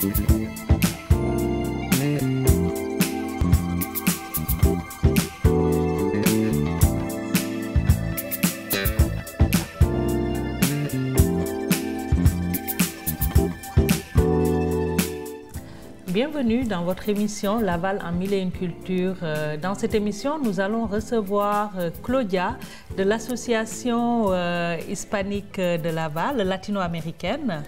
Bienvenue dans votre émission Laval en mille et une cultures. Dans cette émission, nous allons recevoir Claudia de l'association hispanique de Laval, latino-américaine.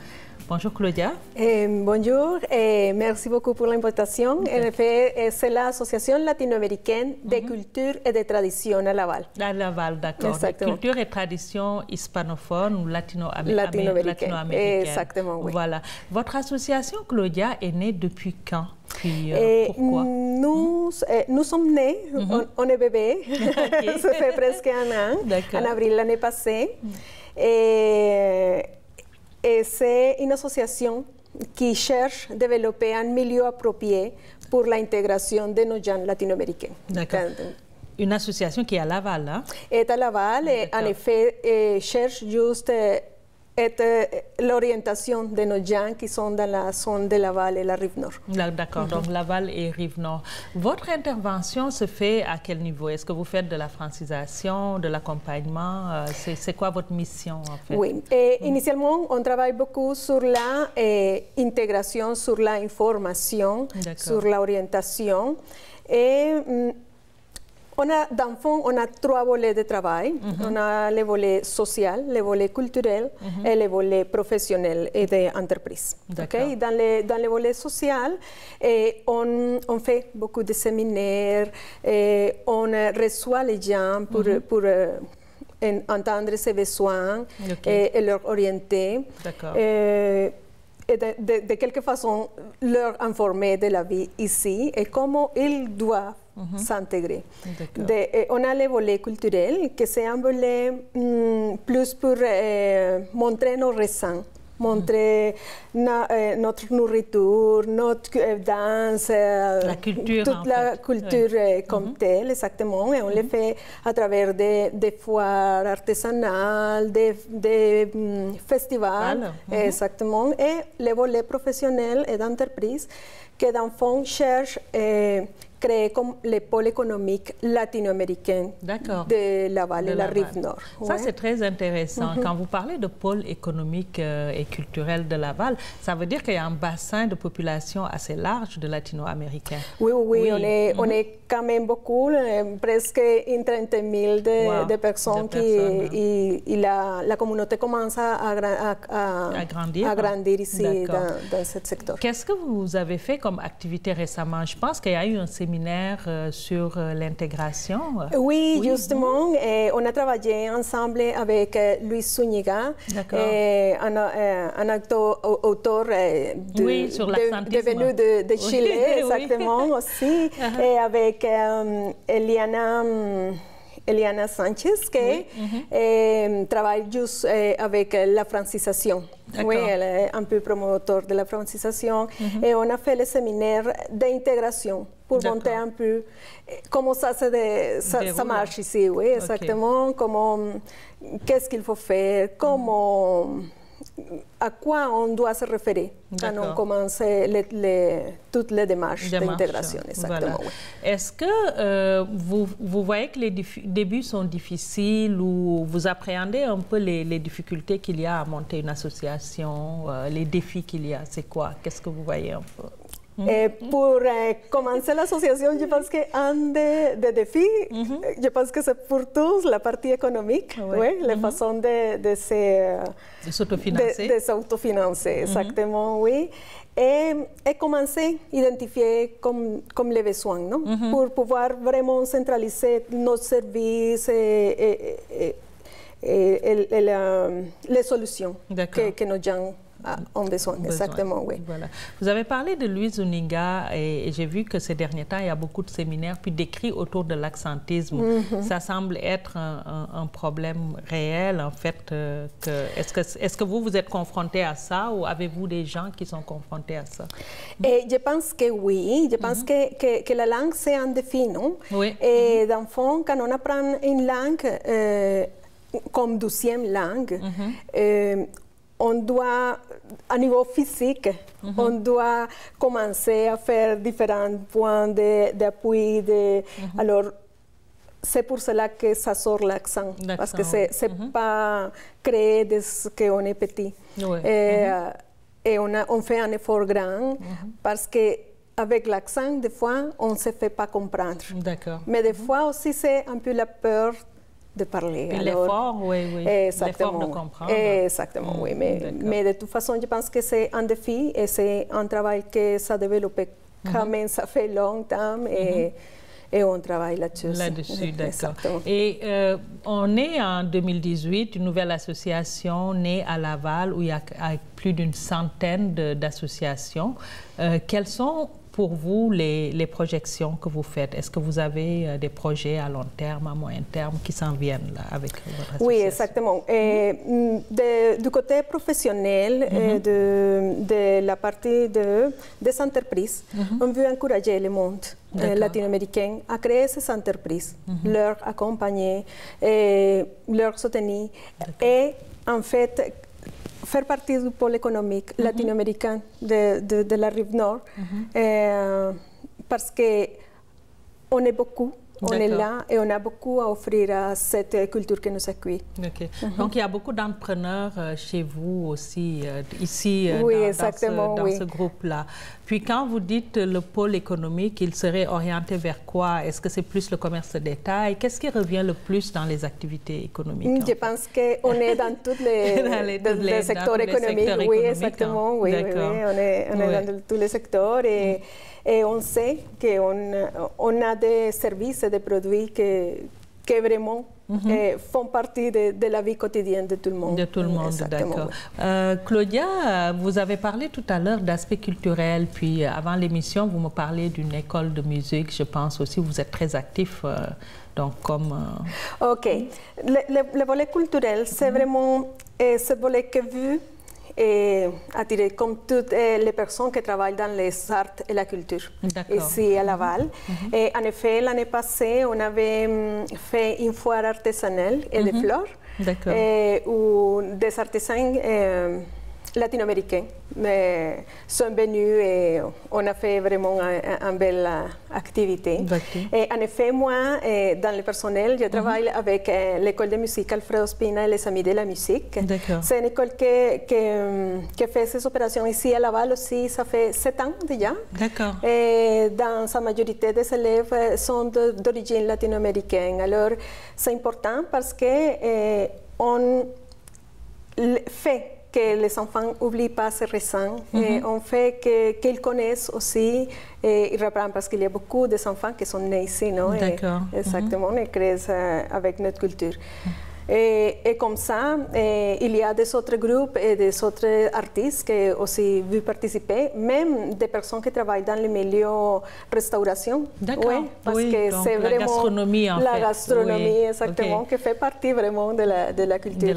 Bonjour Claudia. Bonjour et merci beaucoup pour l'invitation. En effet, c'est l'association latino-américaine des cultures et des traditions à Laval. À Laval, d'accord. Culture et traditions hispanophones ou latino-américaines. Exactement, oui. Voilà. Votre association, Claudia, est née depuis quand? Puis, pourquoi? Nous sommes nés, on est bébé, ça fait presque un an, en avril l'année passée. Et c'est une association qui cherche à développer un milieu approprié pour l'intégration de nos gens latino-américains. D'accord. Une association qui est à Laval, hein? Est à Laval et en effet cherche juste l'orientation de nos gens qui sont dans la zone de Laval et la Rive-Nord. D'accord, donc Laval et Rive-Nord. Votre intervention se fait à quel niveau? Est-ce que vous faites de la francisation, de l'accompagnement? C'est quoi votre mission en fait? Oui, initialement on travaille beaucoup sur l'intégration, sur l'information, sur l'orientation. Et dans le fond, on a trois volets de travail. On a le volet social, le volet culturel et le volet professionnel et d'entreprise. Okay? Dans le volet social, on fait beaucoup de séminaires, on reçoit les gens pour entendre ses besoins et leur orienter. Et de quelque façon, leur informer de la vie ici et comment ils doivent s'intégrer. On a le volet culturel, qui c'est un volet plus pour montrer nos ressens, montrer notre nourriture, notre danse, la culture, toute la culture comme telle, exactement. Et on le fait à travers des foires artisanales, des festivals, exactement. Et le volet professionnel et d'entreprise, que dans le fond cherche créer comme le pôle économique latino-américain de Laval et la Rive-Nord. Ça, c'est très intéressant. Quand vous parlez de pôle économique et culturel de Laval, ça veut dire qu'il y a un bassin de population assez large de latino-américains. Oui. On est quand même beaucoup, presque une trentaine mille de personnes qui la communauté commence à grandir ici dans ce secteur. Qu'est-ce que vous avez fait comme activité récemment? Je pense qu'il y a eu un séminaire sur l'intégration. Oui, justement, on a travaillé ensemble avec Luis Zúñiga, un auteur devenu de Chili, exactement, aussi, et avec Eliana Sanchez, qui travaille juste avec la francisation. Oui, elle est un peu promoteur de la francisation. Et on a fait le séminaire d'intégration pour montrer un peu comment ça marche ici. Oui, exactement. Qu'est-ce qu'il faut faire, à quoi on doit se référer quand on commence toutes les démarches d'intégration. Exactement. Voilà. Est-ce que vous voyez que les débuts sont difficiles ou vous appréhendez un peu les difficultés qu'il y a à monter une association, les défis qu'il y a? C'est quoi? Qu'est-ce que vous voyez un peu? Pour commencer l'association, je pense qu'un des défis, je pense que c'est pour tous la partie économique, la façon de s'autofinancer, exactement, oui. Et commencer à identifier comme les besoins, non? Pour pouvoir vraiment centraliser nos services et les solutions que nos gens ont besoin. Exactement, oui. Voilà. Vous avez parlé de Luis Zúñiga et j'ai vu que ces derniers temps, il y a beaucoup de séminaires puis d'écrits autour de l'accentisme. Ça semble être un problème réel, en fait. Est-ce que vous êtes confronté à ça ou avez-vous des gens qui sont confrontés à ça? Je pense que oui. Je pense que la langue, c'est un défi, non? Oui. Et dans le fond, quand on apprend une langue comme deuxième langue, on doit à niveau physique, on doit commencer à faire différents points d'appui. Alors, c'est pour cela que ça sort l'accent, parce que c'est pas créé dès qu'on est petit. Et on fait un effort grand, parce que avec l'accent, des fois, on ne se fait pas comprendre. Mais des fois aussi, c'est un peu la peur de parler. L'effort, oui. L'effort de comprendre. Exactement, oui. Mais de toute façon, je pense que c'est un défi et c'est un travail que ça développe quand même, ça fait longtemps et on travaille là-dessus. D'accord. Et on est en 2018, une nouvelle association née à Laval où il y a plus d'une centaine d'associations. Quelles sont pour vous les projections que vous faites? Est-ce que vous avez des projets à long terme, à moyen terme qui s'en viennent là, avec votre association? Oui, exactement. Du côté professionnel, de la partie des entreprises, on veut encourager le monde latino-américain à créer ces entreprises, leur accompagner, leur soutenir et en fait faire partie du pôle économique latino-américain de la rive nord, parce qu'on est beaucoup, on est là et on a beaucoup à offrir à cette culture qui nous accueille. Donc il y a beaucoup d'entrepreneurs chez vous aussi, ici, dans ce groupe-là. Puis quand vous dites le pôle économique, il serait orienté vers quoi? Est-ce que c'est plus le commerce de détail? Qu'est-ce qui revient le plus dans les activités économiques? Je pense qu'on est dans tous les secteurs économiques. Oui, exactement. Oui, on est dans tous les secteurs et on sait qu'on a des services et des produits qui vraiment font partie de la vie quotidienne de tout le monde. De tout le monde, d'accord. Claudia, vous avez parlé tout à l'heure d'aspect culturel, puis avant l'émission, vous me parlez d'une école de musique, je pense aussi, vous êtes très actif, donc comme... OK. Le volet culturel, c'est vraiment ce volet que vu et attiré comme toutes les personnes qui travaillent dans les arts et la culture ici à Laval. Et en effet, l'année passée, on avait fait une foire artisanale et de fleurs où des artisans latino-américains sont venus et on a fait vraiment une belle activité. Et en effet, moi, dans le personnel, je travaille avec l'école de musique Alfredo Spina et les Amis de la musique. C'est une école qui fait ces opérations ici à Laval aussi, ça fait 7 ans déjà. Et dans sa majorité des élèves sont d'origine latino-américaine. Alors, c'est important parce que on fait que les enfants n'oublient pas ces raisons. Et on fait qu'ils connaissent aussi, et ils reprennent parce qu'il y a beaucoup d'enfants qui sont nés ici, non? Exactement, et créent avec notre culture. Et comme ça, il y a des autres groupes et des autres artistes qui aussi veulent participer, même des personnes qui travaillent dans le milieu restauration. Parce que c'est vraiment la gastronomie, la gastronomie, exactement, qui fait partie vraiment de la culture.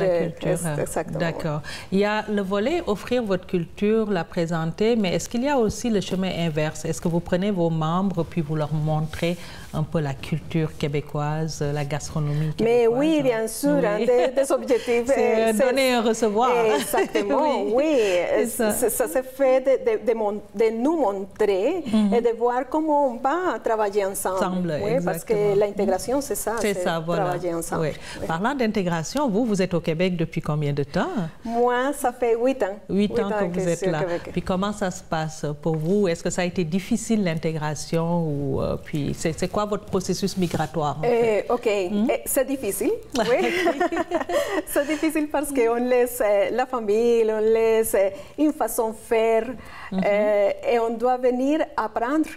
D'accord. Il y a le volet offrir votre culture, la présenter, mais est-ce qu'il y a aussi le chemin inverse? Est-ce que vous prenez vos membres puis vous leur montrez un peu la culture québécoise, la gastronomie québécoise? Mais oui, bien sûr, des objectifs. C'est donner et recevoir. Exactement, oui. Ça se fait de nous montrer et de voir comment on va travailler ensemble. Parce que l'intégration, c'est ça. C'est ça, voilà. Travailler ensemble. Parlant d'intégration, vous êtes au Québec depuis combien de temps? Moi, ça fait 8 ans. 8 ans que vous êtes là. Puis comment ça se passe pour vous? Est-ce que ça a été difficile l'intégration ou puis c'est quoi votre processus migratoire? OK, c'est difficile, oui. C'est difficile parce qu'on laisse la famille, on laisse une façon de faire et on doit venir apprendre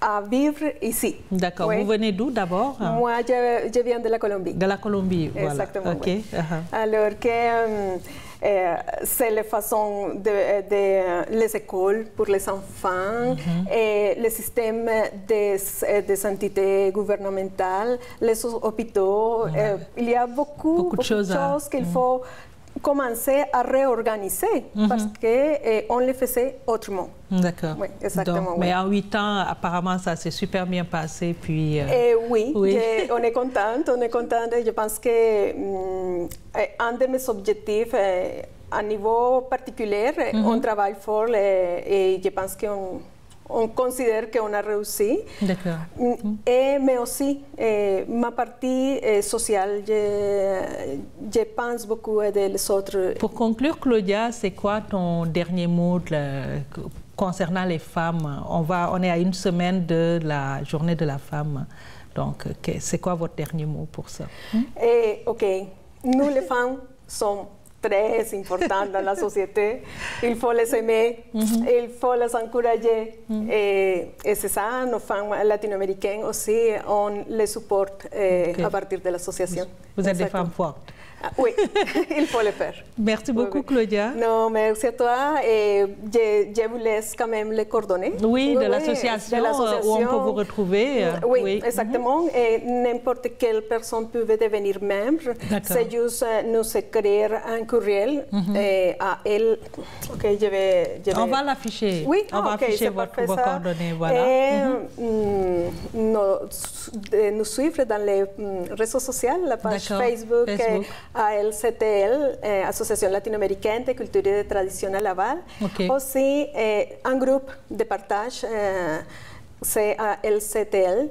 à vivre ici. D'accord. Vous venez d'où d'abord? Moi, je viens de la Colombie. De la Colombie, voilà. Exactement. Alors que c'est la façon de les écoles pour les enfants et le système des entités gouvernementales, les hôpitaux. Il y a beaucoup de choses qu'il faut commencer à réorganiser parce qu'on le faisait autrement. D'accord. Oui, exactement. Mais en 8 ans, apparemment, ça s'est super bien passé. Puis, oui. On est contente, on est contente. Je pense que un de mes objectifs à niveau particulier, on travaille fort et je pense qu'on considère qu'on a réussi. D'accord. Mais aussi, ma partie sociale, je pense beaucoup aider les autres. Pour conclure, Claudia, c'est quoi ton dernier mot concernant les femmes? On est à une semaine de la journée de la femme. Donc, c'est quoi votre dernier mot pour ça? OK. Nous, les femmes, sommes très importantes dans la société. Il faut les aimer, il faut les encourager. Et c'est ça, nos femmes latino-américaines aussi, on les supporte à partir de l'association. Vous êtes des femmes fortes. Oui, il faut le faire. Merci beaucoup, Claudia. Non, merci à toi. Et je vous laisse quand même les coordonnées. Oui, de l'association où on peut vous retrouver. Oui, exactement. Et n'importe quelle personne peut devenir membre. C'est juste nous écrire un courriel à elle. Ok, je vais... On va l'afficher. Oui, on va afficher vos coordonnées. Voilà. Et nous suivre dans les réseaux sociaux, la page Facebook. ALCTL, Association latino-américaine de culture et de tradition à Laval. Aussi, un groupe de partage, c'est ALCTL,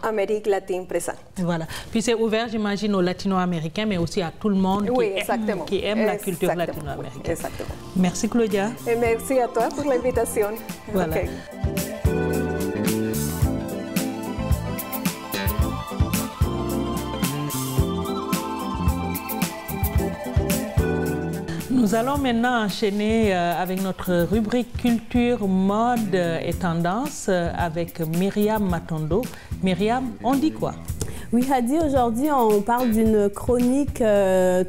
Amérique latine présente. Voilà. Puis c'est ouvert, j'imagine, aux latino-américains, mais aussi à tout le monde qui aime la culture latino-américaine. Exactement. Merci, Claudia. Et merci à toi pour l'invitation. Voilà. Nous allons maintenant enchaîner avec notre rubrique culture, mode et tendance avec Myriam Matondo. Myriam, on dit quoi? Oui, Hadi, aujourd'hui, on parle d'une chronique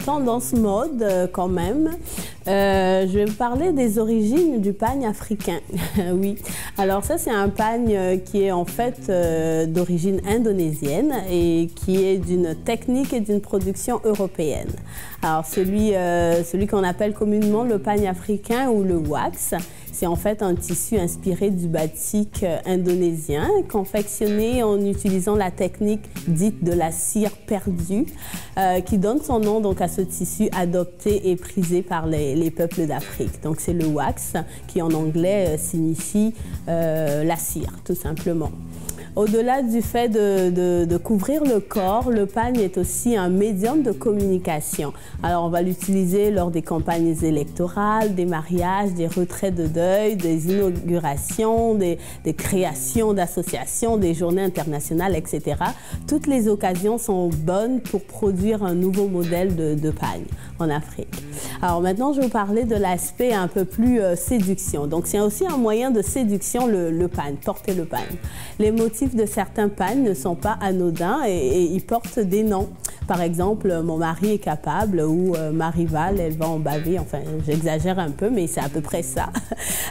tendance mode quand même. Je vais vous parler des origines du pagne africain. Oui, alors ça, c'est un pagne qui est en fait d'origine indonésienne et qui est d'une technique et d'une production européenne. Alors celui qu'on appelle communément le pagne africain ou le wax, c'est en fait un tissu inspiré du batik indonésien, confectionné en utilisant la technique dite de la cire perdue, qui donne son nom donc à ce tissu adopté et prisé par les peuples d'Afrique. Donc c'est le wax, qui en anglais signifie la cire, tout simplement. Au-delà du fait de couvrir le corps, le pagne est aussi un médium de communication. Alors, on va l'utiliser lors des campagnes électorales, des mariages, des retraits de deuil, des inaugurations, des créations d'associations, des journées internationales, etc. Toutes les occasions sont bonnes pour produire un nouveau modèle de pagne en Afrique. Alors maintenant, je vais vous parler de l'aspect un peu plus séduction. Donc, c'est aussi un moyen de séduction, le pagne, porter le pagne. Les motifs de certains pagnes ne sont pas anodins et ils portent des noms. Par exemple, mon mari est capable ou ma rivale, elle va en baver. Enfin, j'exagère un peu, mais c'est à peu près ça.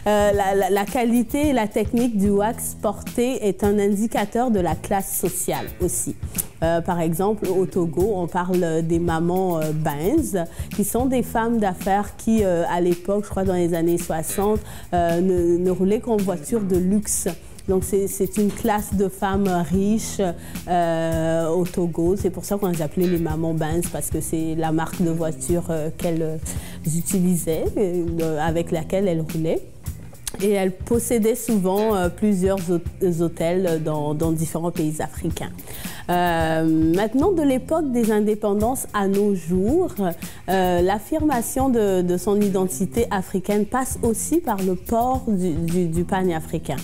La qualité et la technique du wax porté est un indicateur de la classe sociale aussi. Par exemple, au Togo, on parle des mamans Benz, qui sont des femmes d'affaires qui, à l'époque, je crois dans les années 60, ne roulaient qu'en voiture de luxe. Donc, c'est une classe de femmes riches au Togo. C'est pour ça qu'on les appelait les mamans Benz, parce que c'est la marque de voiture qu'elles utilisaient, avec laquelle elles roulaient. Et elles possédaient souvent plusieurs hôtels dans différents pays africains. Maintenant, de l'époque des indépendances à nos jours, l'affirmation de son identité africaine passe aussi par le port du pagne africain.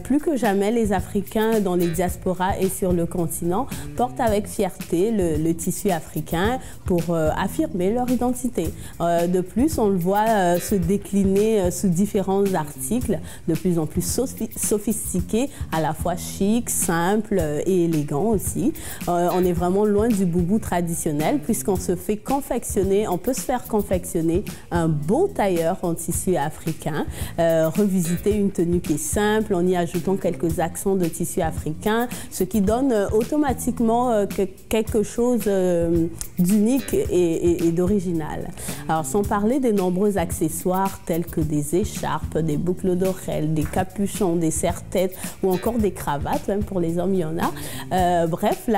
Plus que jamais, les Africains dans les diasporas et sur le continent portent avec fierté le tissu africain pour affirmer leur identité. De plus, on le voit se décliner sous différents articles de plus en plus sophistiqués, à la fois chic, simple et élégant aussi. On est vraiment loin du boubou traditionnel puisqu'on se fait confectionner, on peut se faire confectionner un beau tailleur en tissu africain, revisiter une tenue qui est simple en y ajoutant quelques accents de tissu africain, ce qui donne automatiquement quelque chose d'unique et d'original. Alors sans parler des nombreux accessoires tels que des écharpes, des boucles d'oreilles, des capuchons, des serre-têtes ou encore des cravates, même pour les hommes il y en a. bref,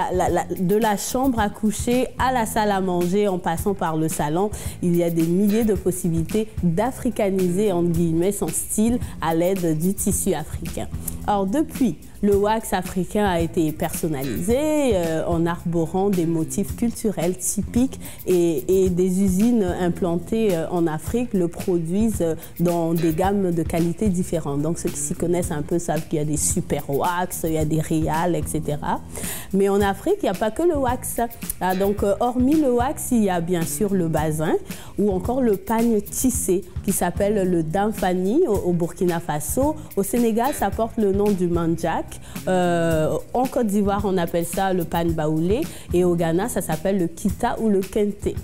de la chambre à coucher à la salle à manger, en passant par le salon, il y a des milliers de possibilités d'africaniser, entre guillemets, son style à l'aide du tissu africain. Alors, depuis, le wax africain a été personnalisé en arborant des motifs culturels typiques et des usines implantées en Afrique le produisent dans des gammes de qualité différentes. Donc ceux qui s'y connaissent un peu savent qu'il y a des super wax, il y a des réals, etc. Mais en Afrique, il n'y a pas que le wax. Ah, donc hormis le wax, il y a bien sûr le bazin ou encore le pagne tissé qui s'appelle le damfani au Burkina Faso. Au Sénégal, ça porte le nom du mandjak. En Côte d'Ivoire, on appelle ça le pan baoulé et au Ghana, ça s'appelle le kita ou le kente.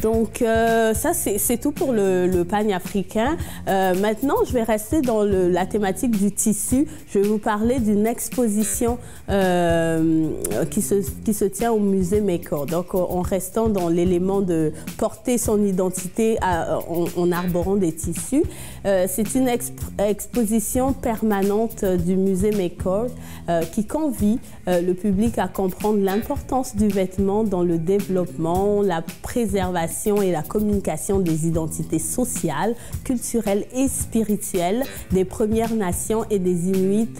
Donc ça, c'est tout pour le pagne africain. Maintenant, je vais rester dans la thématique du tissu. Je vais vous parler d'une exposition qui se tient au musée Mekor. Donc, en restant dans l'élément de porter son identité en arborant des tissus. C'est une exposition permanente du musée Mekor qui convie le public à comprendre l'importance du vêtement dans le développement, la préservation et la communication des identités sociales, culturelles et spirituelles des Premières Nations et des Inuits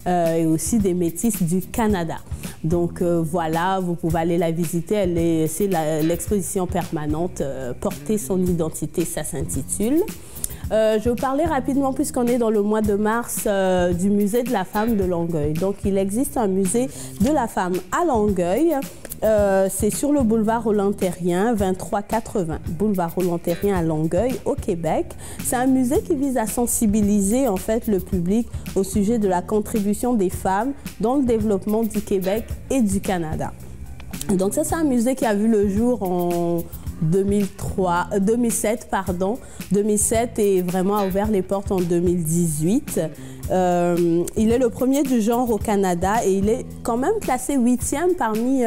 et aussi des Métis du Canada. Donc voilà, vous pouvez aller la visiter, c'est l'exposition permanente Porter son identité, ça s'intitule. Je vais vous parler rapidement, puisqu'on est dans le mois de mars, du musée de la femme de Longueuil. Donc, il existe un musée de la femme à Longueuil. C'est sur le boulevard Roland-Terrien, 2380, boulevard Roland-Terrien à Longueuil, au Québec. C'est un musée qui vise à sensibiliser en fait le public au sujet de la contribution des femmes dans le développement du Québec et du Canada. Donc, ça, c'est un musée qui a vu le jour en 2007 et vraiment a ouvert les portes en 2018. Il est le premier du genre au Canada et il est quand même classé 8e parmi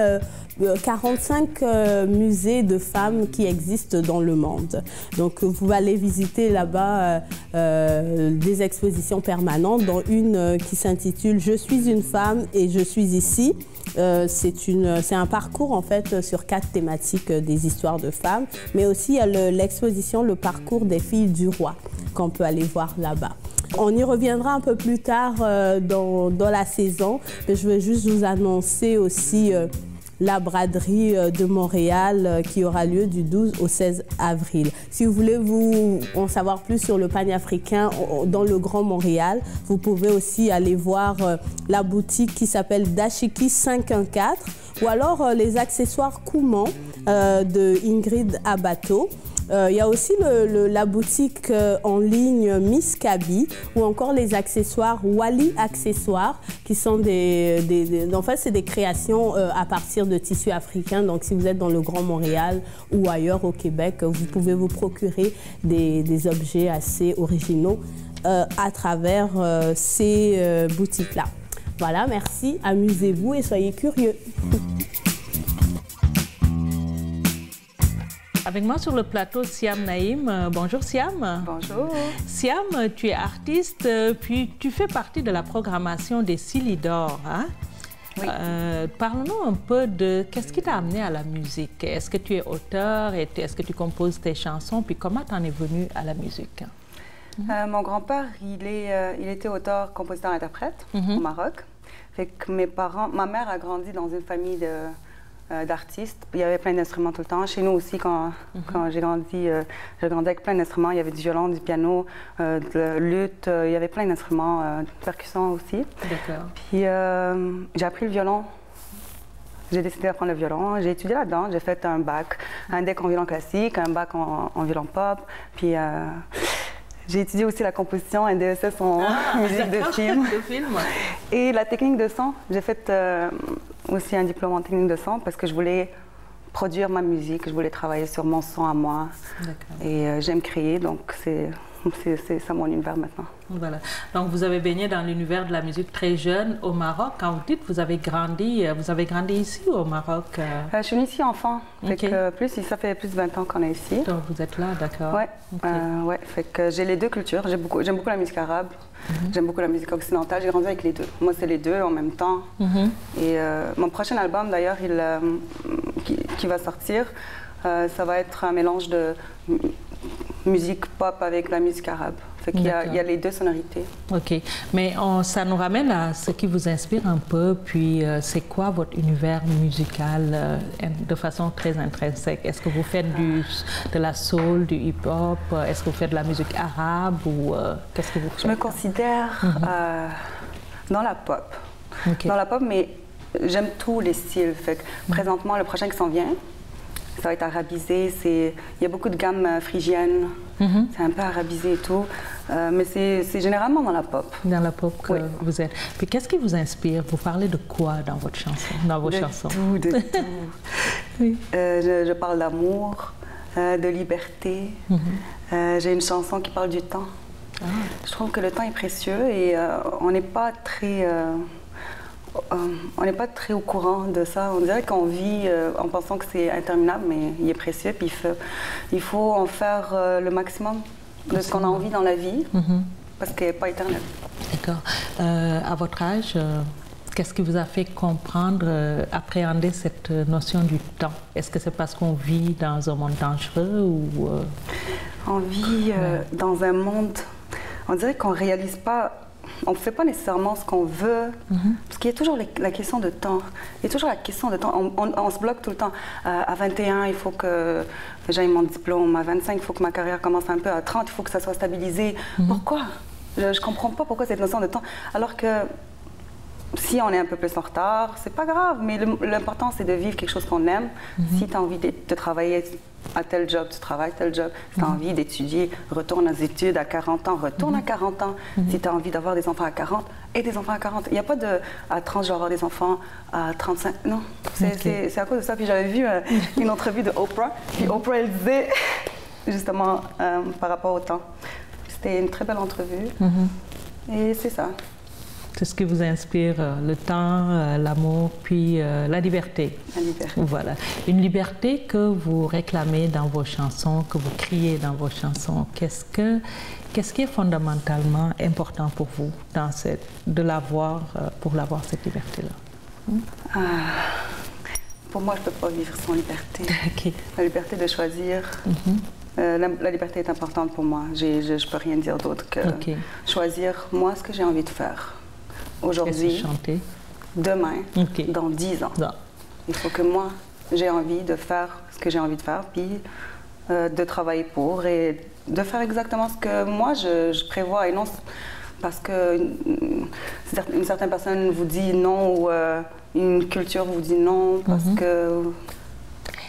45 musées de femmes qui existent dans le monde. Donc vous pouvez aller visiter là-bas des expositions permanentes, dont une qui s'intitule « Je suis une femme et je suis ici ». C'est un parcours en fait sur 4 thématiques des histoires de femmes, mais aussi il y a l'exposition Le parcours des filles du roi qu'on peut aller voir là-bas. On y reviendra un peu plus tard dans la saison, mais je vais juste vous annoncer aussi la braderie de Montréal qui aura lieu du 12 au 16 avril. Si vous voulez en savoir plus sur le pagne africain dans le Grand Montréal, vous pouvez aussi aller voir la boutique qui s'appelle Dashiki 514 ou alors les accessoires Kouman de Ingrid Abato. Il y a aussi la boutique en ligne Miss Kaby ou encore les accessoires Wally Accessoires qui sont en fait, c'est des créations à partir de tissus africains. Donc, si vous êtes dans le Grand Montréal ou ailleurs au Québec, vous pouvez vous procurer des objets assez originaux à travers ces boutiques-là. Voilà, merci, amusez-vous et soyez curieux. Avec moi sur le plateau, Siam Naïm. Bonjour Siam. Bonjour. Siam, tu es artiste, puis tu fais partie de la programmation des Silidor. Hein? Oui. Parlons-nous un peu de qu'est-ce qui t'a amené à la musique. Est-ce que tu es auteur? Est-ce que tu composes tes chansons? Puis comment t'en es venu à la musique? Mon grand-père, il était auteur, compositeur, interprète au Maroc. Fait que ma mère a grandi dans une famille d'artistes. Il y avait plein d'instruments tout le temps. Chez nous aussi, quand j'ai grandi avec plein d'instruments. Il y avait du violon, du piano, de la lutte. Il y avait plein d'instruments, de percussion aussi. D'accord. Puis j'ai appris le violon. J'ai décidé d'apprendre le violon. J'ai étudié là-dedans. J'ai fait un bac, un DEC en violon classique, un bac en violon pop. Puis j'ai étudié aussi la composition, un DSS en musique de film. Et la technique de son. J'ai fait aussi un diplôme en technique de son parce que je voulais produire ma musique, je voulais travailler sur mon son à moi. Et j'aime créer, donc c'est c'est ça mon univers maintenant. Voilà. Donc vous avez baigné dans l'univers de la musique très jeune au Maroc. Quand vous dites que vous avez grandi ici au Maroc? Je suis ici enfant. Okay. Ça fait plus de 20 ans qu'on est ici. Donc vous êtes là, d'accord. Ouais. Okay. Fait que j'ai les deux cultures. J'aime beaucoup la musique arabe. J'aime beaucoup la musique occidentale. J'ai grandi avec les deux. Moi, c'est les deux en même temps. Et mon prochain album, d'ailleurs, qui va sortir, ça va être un mélange de musique pop avec la musique arabe. Fait qu'il y a les deux sonorités. OK. Mais ça nous ramène à ce qui vous inspire un peu. Puis, c'est quoi votre univers musical de façon très intrinsèque? Est-ce que vous faites de la soul, du hip-hop? Est-ce que vous faites de la musique arabe? Ou qu'est-ce que vous faites? Je me considère dans la pop. Okay. Dans la pop, mais j'aime tous les styles. Fait que, présentement, le prochain qui s'en vient, ça va être arabisé. Il y a beaucoup de gammes phrygiennes. C'est un peu arabisé et tout. Mais c'est généralement dans la pop. Dans la pop que vous êtes. Puis qu'est-ce qui vous inspire? Vous parlez de quoi dans votre chanson, dans vos chansons? De tout. Oui. Je parle d'amour, de liberté. J'ai une chanson qui parle du temps. Je trouve que le temps est précieux et on n'est pas très... on n'est pas très au courant de ça. On dirait qu'on vit en pensant que c'est interminable, mais il est précieux. Puis il faut en faire le maximum de ce qu'on a envie dans la vie, parce qu'elle n'est pas éternelle. D'accord. À votre âge, qu'est-ce qui vous a fait comprendre, appréhender cette notion du temps? Est-ce que c'est parce qu'on vit dans un monde dangereux ou... On vit dans un monde... On dirait qu'on ne réalise pas... On ne fait pas nécessairement ce qu'on veut, parce qu'il y a toujours la question de temps. Il y a toujours la question de temps. On se bloque tout le temps. À 21, il faut que j'aille mon diplôme. À 25, il faut que ma carrière commence un peu. À 30, il faut que ça soit stabilisé. Pourquoi? Je ne comprends pas pourquoi cette notion de temps. Alors que si on est un peu plus en retard, c'est pas grave. Mais l'important, c'est de vivre quelque chose qu'on aime. Si tu as envie de travailler à tel job, tu travailles tel job. Si tu as envie d'étudier, retourne aux études à 40 ans, retourne à 40 ans. Si tu as envie d'avoir des enfants à 40, et des enfants à 40. Il n'y a pas de à 30, je vais avoir des enfants, à 35. Non, c'est à cause de ça. Puis j'avais vu une entrevue de Oprah. Puis Oprah, elle disait justement par rapport au temps. C'était une très belle entrevue. Et c'est ça. C'est ce qui vous inspire, le temps, l'amour, puis la liberté. La liberté. Voilà. Une liberté que vous réclamez dans vos chansons, que vous criez dans vos chansons. Qu'est-ce qui est fondamentalement important pour vous pour l'avoir, cette liberté-là? Pour moi, je ne peux pas vivre sans liberté. Okay. La liberté de choisir. La liberté est importante pour moi. Je ne peux rien dire d'autre que choisir, moi, ce que j'ai envie de faire. Aujourd'hui, demain, dans 10 ans. Il faut que moi, j'ai envie de faire ce que j'ai envie de faire, puis de travailler pour et de faire exactement ce que moi, je prévois. Et non parce qu'une certaine personne vous dit non ou une culture vous dit non parce que...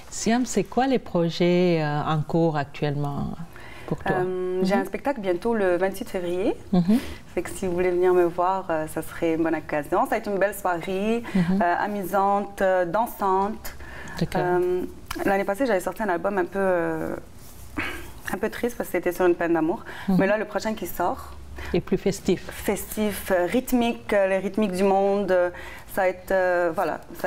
Siam, c'est quoi les projets en cours actuellement pour toi? J'ai un spectacle bientôt le 28 février. Fait que si vous voulez venir me voir, ça serait une bonne occasion. Ça va être une belle soirée, amusante, dansante. L'année passée, j'avais sorti un album un peu triste parce que c'était sur une peine d'amour. Mais là, le prochain qui sort... Et plus festif. Festif, rythmique, les rythmiques du monde. Ça va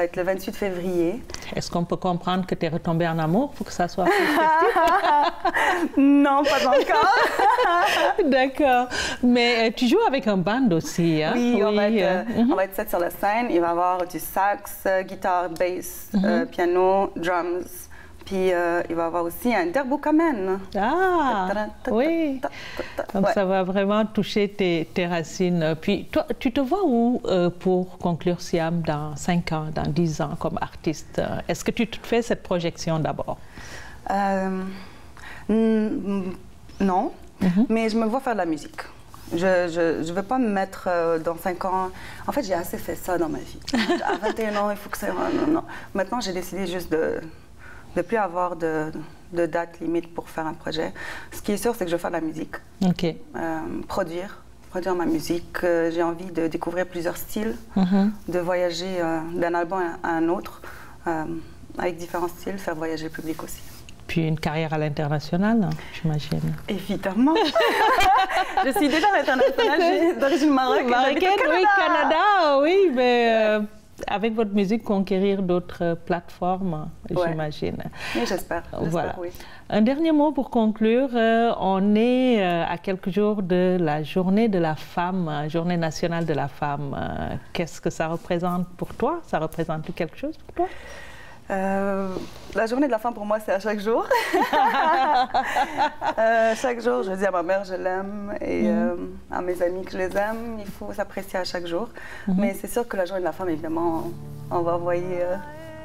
être le 28 février. Est-ce qu'on peut comprendre que tu es retombée en amour pour que ça soit plus festif? Non, pas encore. D'accord. Mais tu joues avec un band aussi, hein? Oui, on va être 7 sur la scène. Il va y avoir du sax, guitare, bass, piano, drums. Puis il va y avoir aussi un derboukamen. Oui. Donc ça va vraiment toucher tes racines. Puis toi, tu te vois où pour conclure Siam dans 5 ans, dans 10 ans comme artiste? Est-ce que tu te fais cette projection d'abord? Non, mais je me vois faire de la musique. Je ne veux pas me mettre dans 5 ans. En fait, j'ai assez fait ça dans ma vie. À 21 ans, il faut que ça... Non. Maintenant, j'ai décidé juste de ne plus avoir de date limite pour faire un projet. Ce qui est sûr, c'est que je vais faire de la musique. Produire ma musique. J'ai envie de découvrir plusieurs styles, de voyager d'un album à un autre, avec différents styles, faire voyager le public aussi. Puis une carrière à l'international, j'imagine. Évidemment. Je suis déjà à l'international, d'origine marocaine. Oui, Canada, oui, mais avec votre musique, conquérir d'autres plateformes, j'imagine. Oui, j'espère. Voilà. Oui. Un dernier mot pour conclure. On est à quelques jours de la journée de la femme, journée nationale de la femme. Qu'est-ce que ça représente pour toi? Ça représente quelque chose pour toi? La journée de la femme, pour moi, c'est à chaque jour. Chaque jour, je dis à ma mère, je l'aime, et à mes amis que je les aime. Il faut s'apprécier à chaque jour. Mais c'est sûr que la journée de la femme, évidemment, on va envoyer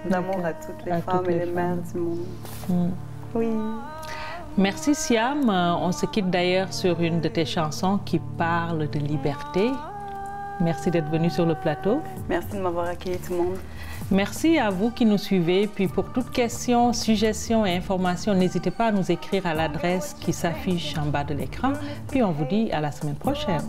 l'amour à toutes les femmes et les mères du monde. Oui. Merci Siam. On se quitte d'ailleurs sur une de tes chansons qui parle de liberté. Merci d'être venu sur le plateau. Merci de m'avoir accueilli, tout le monde. Merci à vous qui nous suivez. Puis pour toute question, suggestion et information, n'hésitez pas à nous écrire à l'adresse qui s'affiche en bas de l'écran. Puis on vous dit à la semaine prochaine.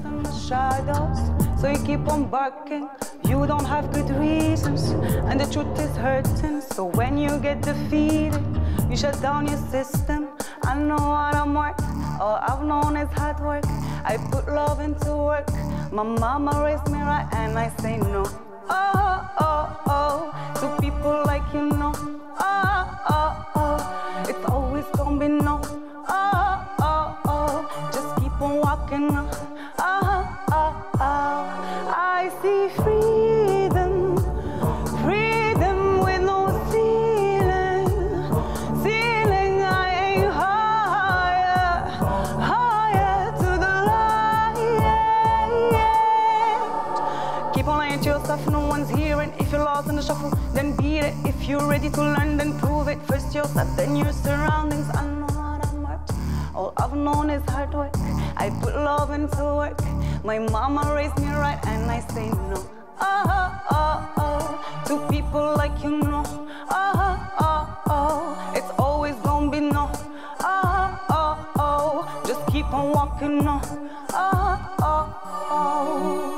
So you keep on barking, you don't have good reasons, and the truth is hurting. So when you get defeated, you shut down your system. I know what I'm worth, all I've known is hard work. I put love into work, my mama raised me right and I say no. Oh, oh, oh, to people like you know. Oh, oh, oh, it's always gonna be no. Oh, oh, oh, just keep on walking on. Oh, oh, oh, I see freedom, freedom with no ceiling, ceiling I aim higher, higher to the light, yeah. Keep on lying to yourself, no one's hearing. If you're lost in the shuffle, then beat it. If you're ready to learn, then prove it. First yourself, then your surroundings. I know what I'm worth. All I've known is hard work. I put love into work. My mama raised me right and I say no. Oh, oh, oh, to people like you know. Oh, oh, oh, it's always gonna be no. Oh, oh, oh, just keep on walking on. Oh, oh, oh.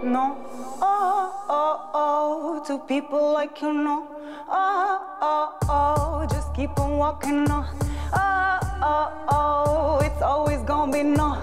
No, oh, oh, oh, to people like you know. Oh, oh, oh, just keep on walking on. Oh, oh, oh, it's always gonna be no.